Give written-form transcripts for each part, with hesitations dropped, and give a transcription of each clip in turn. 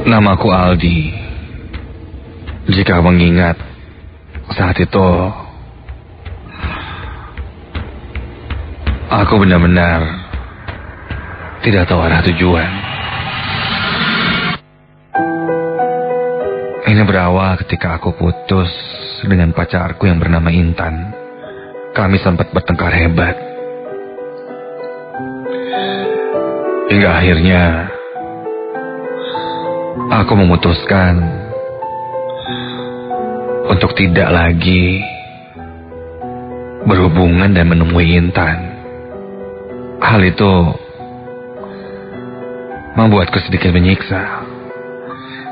Namaku Aldi. Jika mengingat saat itu, aku benar-benar tidak tahu arah tujuan. Ini berawal ketika aku putus dengan pacarku yang bernama Intan. Kami sempat bertengkar hebat. Hingga akhirnya aku memutuskan untuk tidak lagi berhubungan dan menemui Intan. Hal itu membuatku sedikit menyiksa.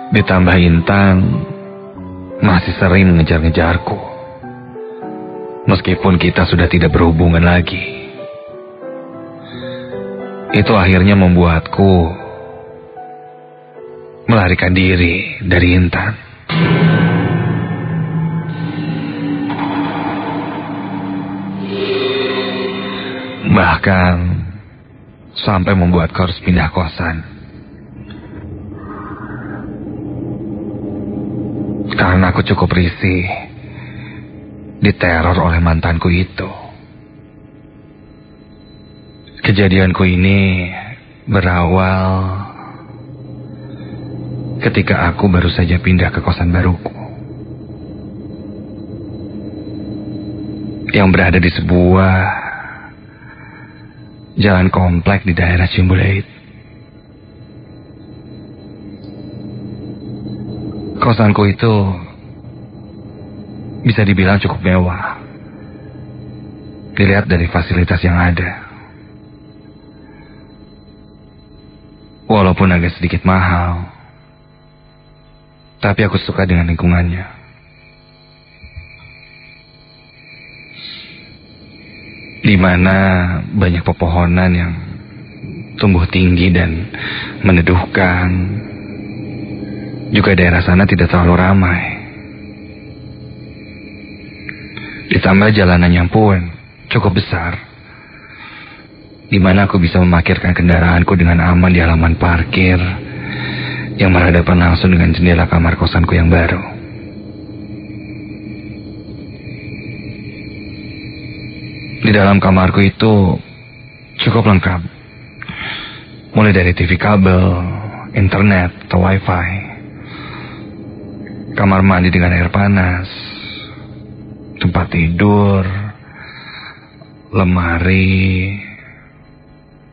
Ditambah Intan masih sering mengejar-ngejarku, meskipun kita sudah tidak berhubungan lagi. Itu akhirnya membuatku melarikan diri dari Intan. Bahkan sampai membuatku harus pindah kosan. Karena aku cukup risih diteror oleh mantanku itu. Kejadianku ini berawal ketika aku baru saja pindah ke kosan baruku, yang berada di sebuah jalan komplek di daerah Cimbuleit. Kosanku itu bisa dibilang cukup mewah, dilihat dari fasilitas yang ada. Walaupun agak sedikit mahal, tapi aku suka dengan lingkungannya. Di mana banyak pepohonan yang tumbuh tinggi dan meneduhkan. Juga daerah sana tidak terlalu ramai. Ditambah jalanannya pun cukup besar, di mana aku bisa memarkirkan kendaraanku dengan aman di halaman parkir yang berhadapan langsung dengan jendela kamar kosanku yang baru. Di dalam kamarku itu cukup lengkap, mulai dari TV kabel, internet, atau wifi, kamar mandi dengan air panas, tempat tidur, lemari,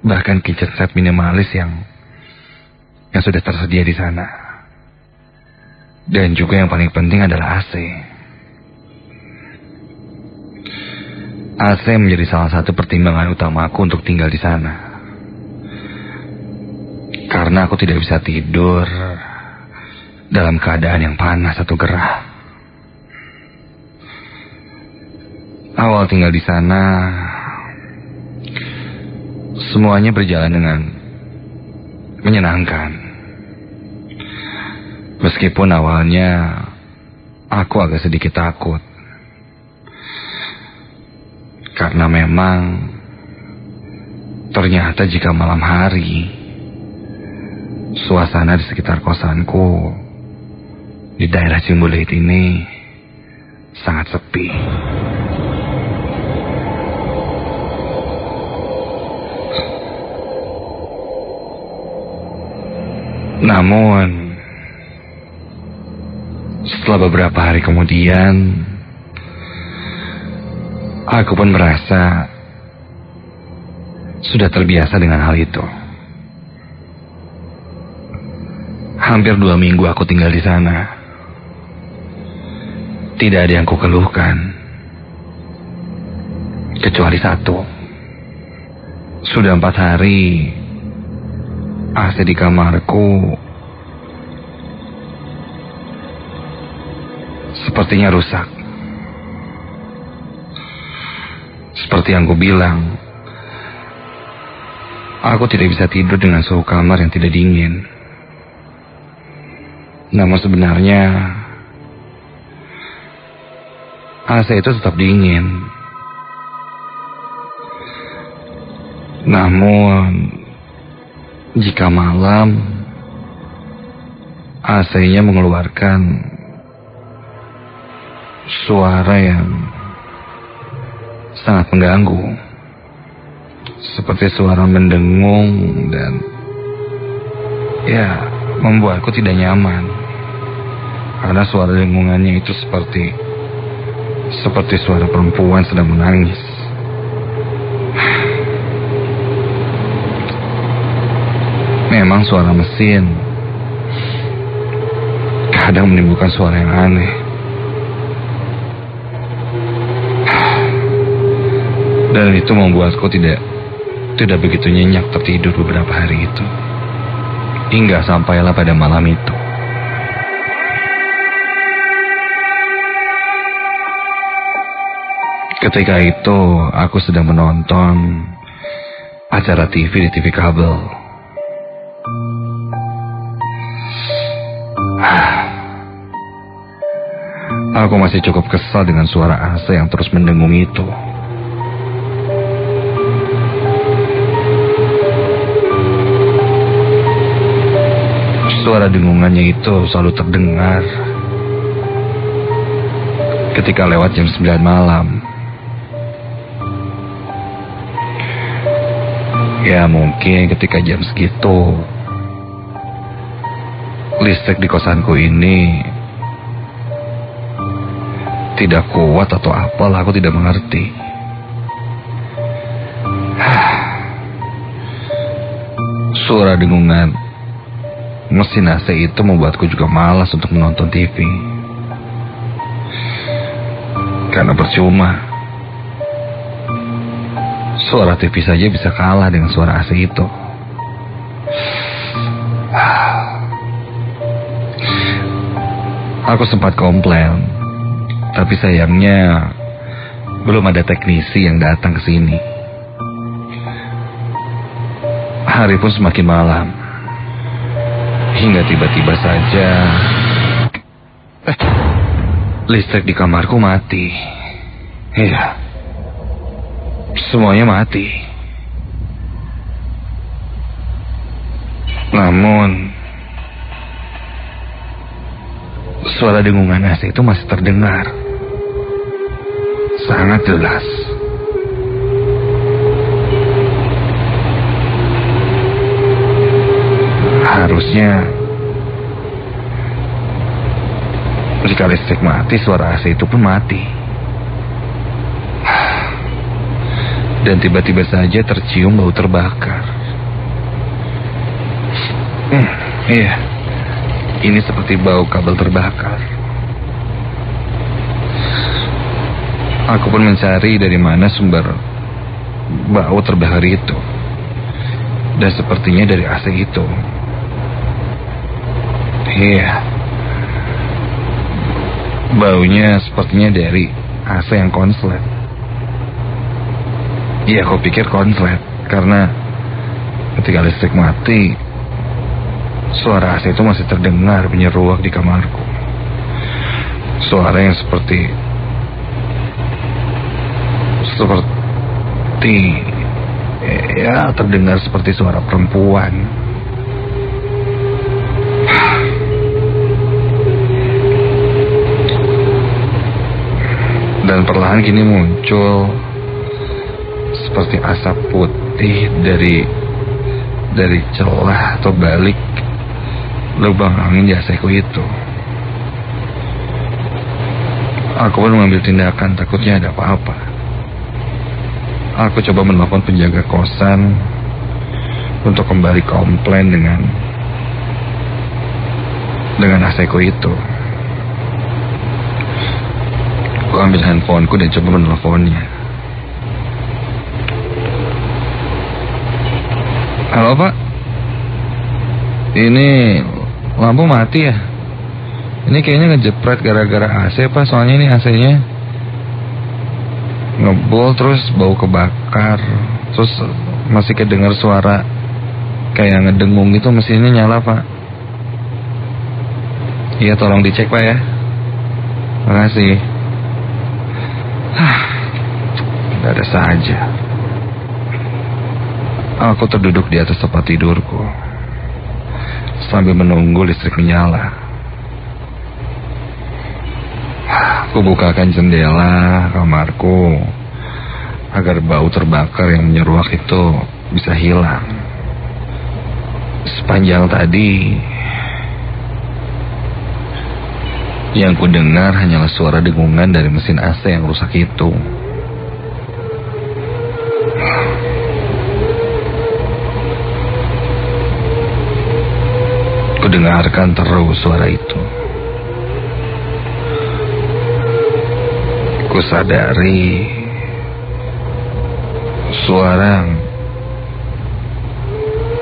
bahkan kitchen set minimalis yang sudah tersedia di sana. Dan juga yang paling penting adalah AC. AC menjadi salah satu pertimbangan utamaku untuk tinggal di sana. Karena aku tidak bisa tidur dalam keadaan yang panas atau gerah. Awal tinggal di sana, semuanya berjalan dengan menyenangkan. Meskipun awalnya aku agak sedikit takut. Karena memang ternyata jika malam hari suasana di sekitar kosanku di daerah Cimbuleit ini sangat sepi. Namun setelah beberapa hari kemudian, aku pun merasa sudah terbiasa dengan hal itu. Hampir 2 minggu aku tinggal di sana. Tidak ada yang kukeluhkan, kecuali satu. Sudah 4 hari AC di kamarku sepertinya rusak. Seperti yang ku bilang, aku tidak bisa tidur dengan suhu kamar yang tidak dingin. Namun sebenarnya AC itu tetap dingin. Namun jika malam AC-nya mengeluarkan suara yang sangat mengganggu, seperti suara mendengung dan ya membuatku tidak nyaman, karena suara dengungannya itu seperti suara perempuan sedang menangis. Memang suara mesin kadang menimbulkan suara yang aneh. Dan itu membuatku tidak begitu nyenyak tertidur beberapa hari itu. Hingga sampailah pada malam itu. Ketika itu aku sedang menonton acara TV di TV kabel. Aku masih cukup kesal dengan suara AC yang terus mendengung itu. Suara dengungannya itu selalu terdengar ketika lewat jam 9 malam. Ya mungkin ketika jam segitu listrik di kosanku ini tidak kuat atau apalah, aku tidak mengerti. Suara dengungan mesin AC itu membuatku juga malas untuk menonton TV. Karena percuma, suara TV saja bisa kalah dengan suara AC itu. Aku sempat komplain, tapi sayangnya belum ada teknisi yang datang ke sini. Hari pun semakin malam, hingga tiba-tiba saja listrik di kamarku mati. Iya, semuanya mati. Namun suara dengungan AC itu masih terdengar sangat jelas. Harusnya jika listrik mati, suara AC itu pun mati. Dan tiba-tiba saja tercium bau terbakar. Iya, ini seperti bau kabel terbakar. Aku pun mencari dari mana sumber bau terbakar itu. Dan sepertinya dari AC itu. Iya, baunya sepertinya dari AC yang konslet. Iya, aku pikir konslet, karena ketika listrik mati, suara AC itu masih terdengar menyeruak di kamarku. Suara yang seperti ya terdengar seperti suara perempuan. Dan perlahan kini muncul seperti asap putih dari celah atau balik lubang angin di AC-ku itu. Aku pun mengambil tindakan, takutnya ada apa-apa. Aku coba menelpon penjaga kosan untuk kembali komplain dengan AC-ku itu. Aku ambil handphoneku dan coba menelponnya. Halo Pak, ini lampu mati ya? Ini kayaknya ngejepret gara-gara AC Pak, soalnya ini AC-nya ngebul terus bau kebakar. Terus masih kedengar suara kayak ngedengung gitu, mesinnya nyala Pak. Iya, tolong dicek Pak ya. Makasih. Tidak ada saja. Aku terduduk di atas tempat tidurku sambil menunggu listrik menyala. Kubukakan jendela kamarku agar bau terbakar yang menyeruak itu bisa hilang. Sepanjang tadi yang ku dengar hanyalah suara dengungan dari mesin AC yang rusak itu. Ku dengarkan terus suara itu. Ku sadari suara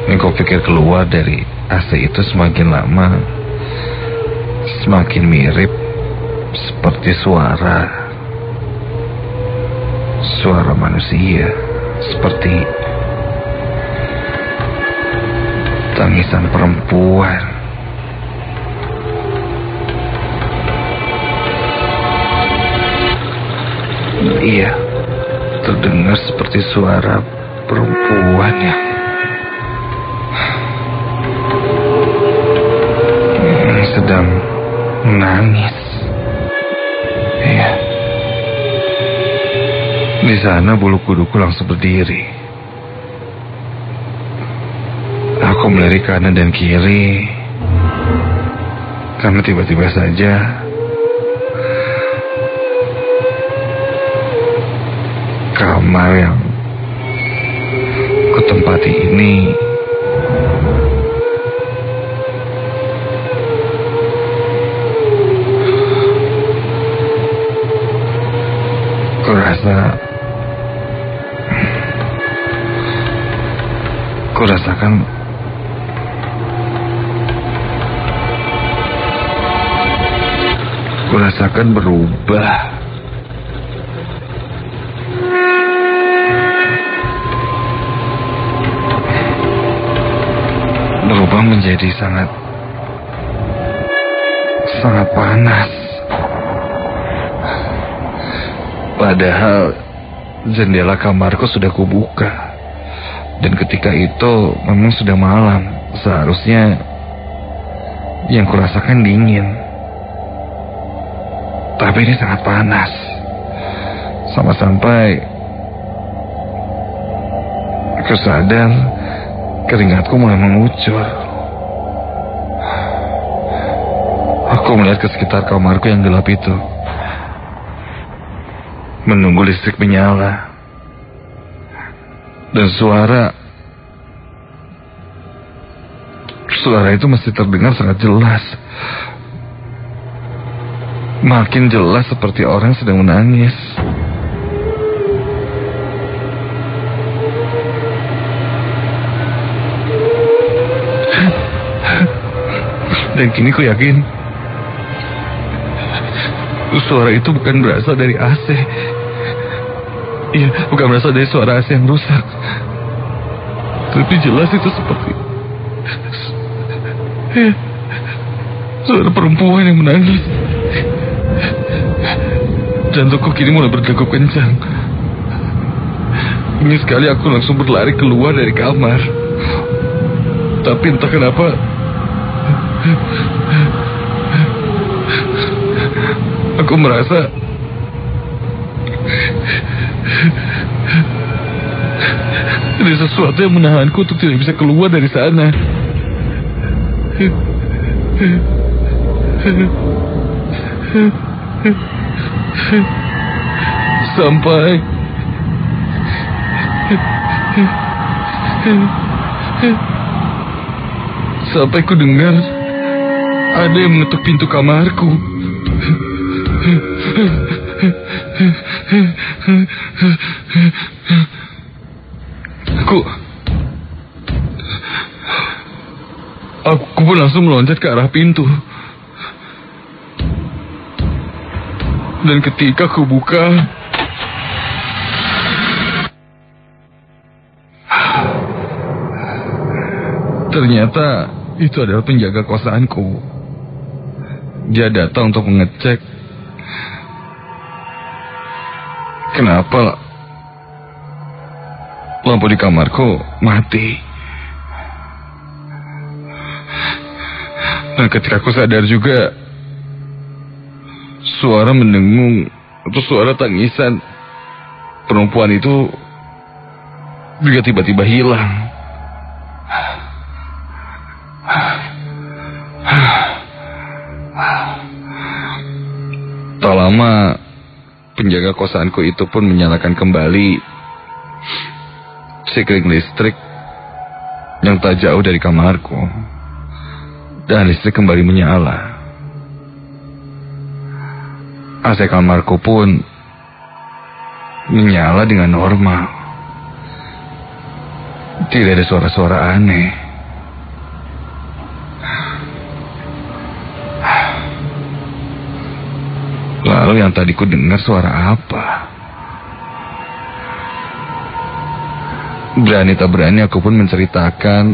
yang kau pikir keluar dari AC itu semakin lama semakin mirip seperti suara manusia, seperti tangisan perempuan. Iya, terdengar seperti suara perempuan yang sedang menangis. Iya. Di sana bulu kuduku langsung berdiri. Aku melirik kanan dan kiri karena tiba-tiba saja kamar yang kutempati ini kurasakan berubah. Berubah menjadi sangat panas. Padahal jendela kamarku sudah kubuka. Dan ketika itu memang sudah malam. Seharusnya yang kurasakan dingin. Tapi ini sangat panas. Sampai aku sadar keringatku mulai mengucur. Aku melihat ke sekitar kamarku yang gelap itu, menunggu listrik menyala. Dan suara itu masih terdengar sangat jelas. Makin jelas seperti orang sedang menangis. Dan kini ku yakin suara itu bukan berasal dari AC. Iya, bukan berasal dari suara AC yang rusak. Tapi jelas itu seperti suara perempuan yang menangis. Jantungku kini mulai berdegup kencang. Ingin sekali aku langsung berlari keluar dari kamar. Tapi entah kenapa aku merasa ada sesuatu yang menahanku untuk tidak bisa keluar dari sana. Sampai ku dengar ada yang mengetuk pintu kamarku. Aku pun langsung meloncat ke arah pintu. Dan ketika ku buka, ternyata itu adalah penjaga kosanku. Dia datang untuk mengecek kenapa lampu di kamarku mati. Dan ketika aku sadar juga, suara mendengung atau suara tangisan perempuan itu juga tiba-tiba hilang. Tak lama, penjaga kosanku itu pun menyalakan kembali sekring listrik yang tak jauh dari kamarku, dan listrik kembali menyala. AC kamarku pun menyala dengan normal. Tidak ada suara-suara aneh. Lalu yang tadi ku dengar suara apa? Berani tak berani aku pun menceritakan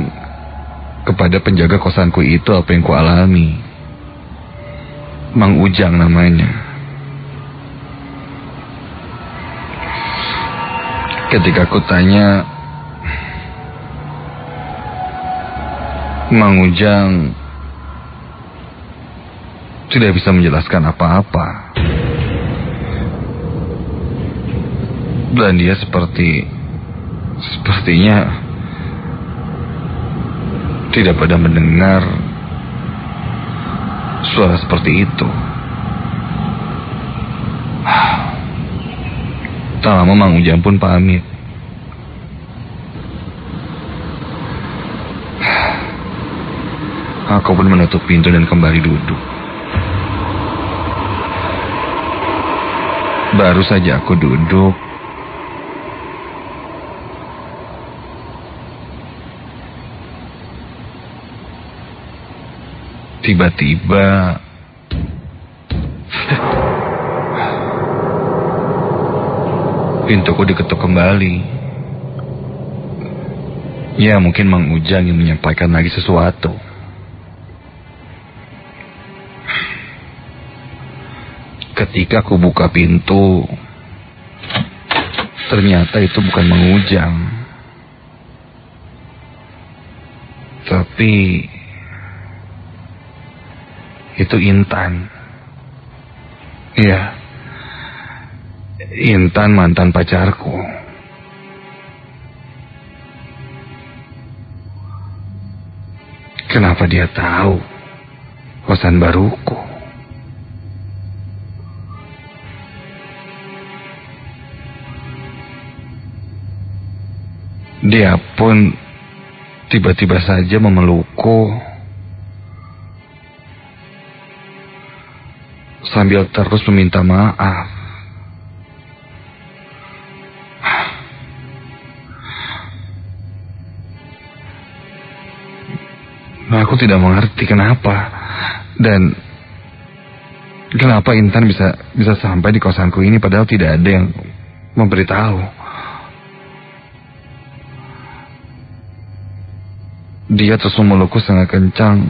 kepada penjaga kosanku itu apa yang ku alami. Mang Ujang namanya. Ketika aku tanya, Mang Ujang tidak bisa menjelaskan apa-apa. Dan dia sepertinya tidak pada mendengar suara seperti itu. Tak lama Mang Ujang pun pamit. Aku pun menutup pintu dan kembali duduk. Baru saja aku duduk, tiba-tiba pintuku diketuk kembali. Ya, mungkin Mang Ujang yang menyampaikan lagi sesuatu. Ketika aku buka pintu, ternyata itu bukan Mang Ujang, tapi itu Intan. Iya, Intan, mantan pacarku. Kenapa dia tahu kosan baruku? Dia pun tiba-tiba saja memelukku sambil terus meminta maaf. Aku tidak mengerti kenapa, dan kenapa Intan bisa sampai di kosanku ini padahal tidak ada yang memberitahu. Dia terus memelukku sangat kencang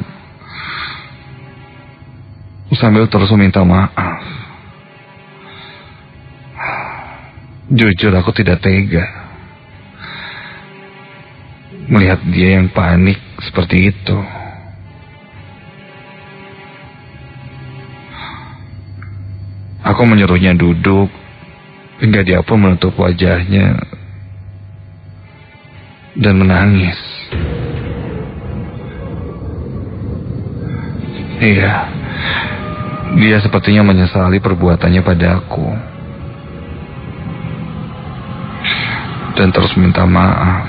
sambil terus meminta maaf. Jujur aku tidak tega melihat dia yang panik seperti itu. Aku menyuruhnya duduk hingga dia pun menutup wajahnya dan menangis. Iya, dia sepertinya menyesali perbuatannya padaku dan terus minta maaf.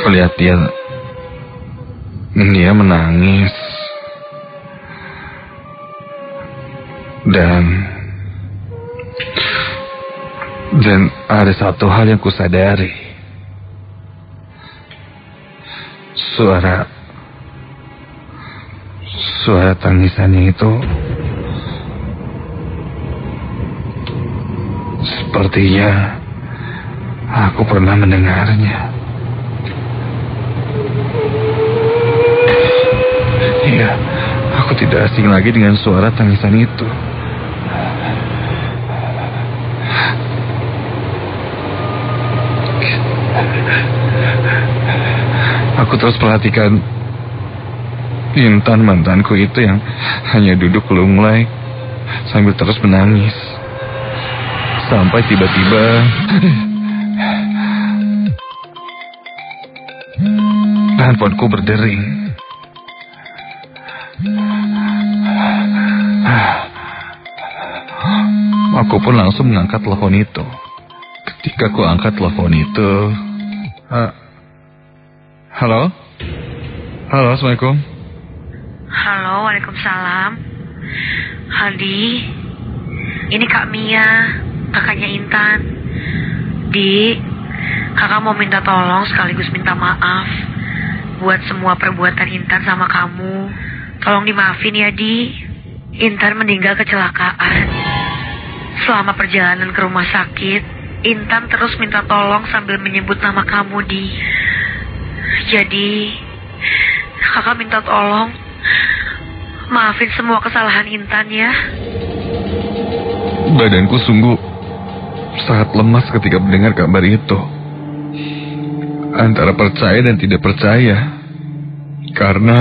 Kulihat dia menangis dan ada satu hal yang kusadari. Suara tangisannya itu sepertinya aku pernah mendengarnya. Iya, aku tidak asing lagi dengan suara tangisan itu. Aku terus perhatikan Intan, mantanku itu yang hanya duduk lunglai sambil terus menangis. Sampai tiba-tiba handphoneku berdering. Aku pun langsung mengangkat telepon itu. Ketika aku angkat telepon itu, halo? Halo, Assalamualaikum. Halo, waalaikumsalam. Aldi, ini Kak Mia, kakaknya Intan. Di, kakak mau minta tolong sekaligus minta maaf buat semua perbuatan Intan sama kamu. Tolong dimaafin ya, Di. Intan meninggal kecelakaan. Selama perjalanan ke rumah sakit, Intan terus minta tolong sambil menyebut nama kamu, Di. Jadi, kakak minta tolong maafin semua kesalahan Intan ya. Badanku sungguh sangat lemas ketika mendengar kabar itu. Antara percaya dan tidak percaya. Karena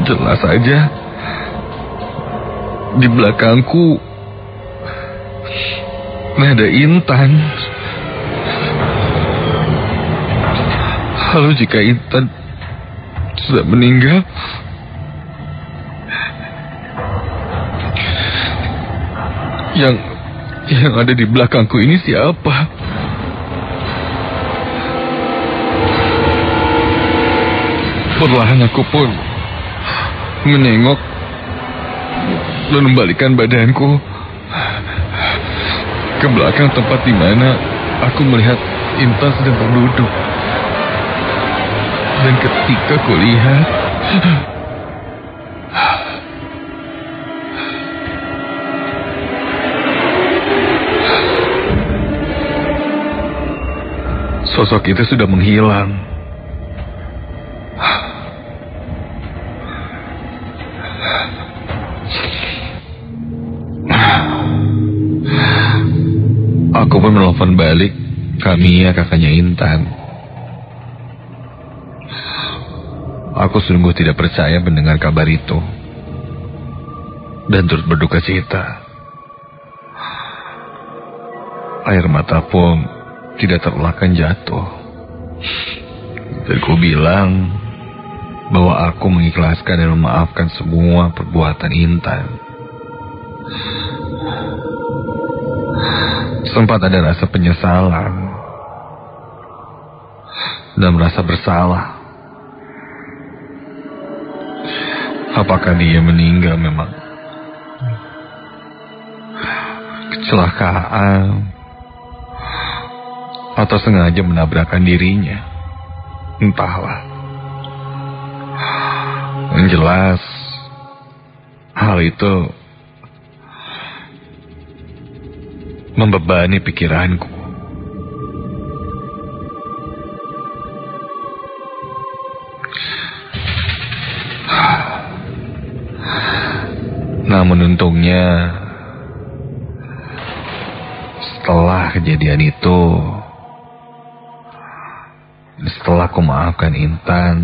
jelas saja di belakangku ada Intan. Lalu jika Intan sudah meninggal, yang ada di belakangku ini siapa? Perlahan aku pun menengok dan membalikkan badanku ke belakang tempat di mana aku melihat Intan sedang berduduk. Dan ketika kulihat, sosok itu sudah menghilang. Aku pun menelpon balik Kamia, kakaknya Intan. Aku sungguh tidak percaya mendengar kabar itu dan turut berduka cita. Air mata pun tidak terelakkan jatuh. Dan ku bilang bahwa aku mengikhlaskan dan memaafkan semua perbuatan Intan. Sempat ada rasa penyesalan dan merasa bersalah. Apakah dia meninggal memang kecelakaan atau sengaja menabrakkan dirinya? Entahlah. Yang jelas, hal itu membebani pikiranku. Namun untungnya, setelah kejadian itu, setelah aku maafkan Intan,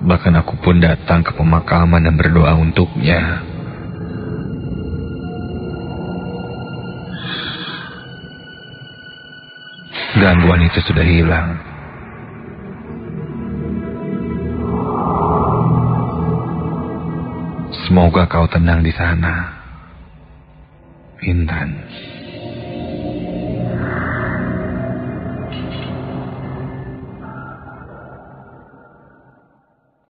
bahkan aku pun datang ke pemakaman dan berdoa untuknya. Gangguan itu sudah hilang. Semoga kau tenang di sana, Intan.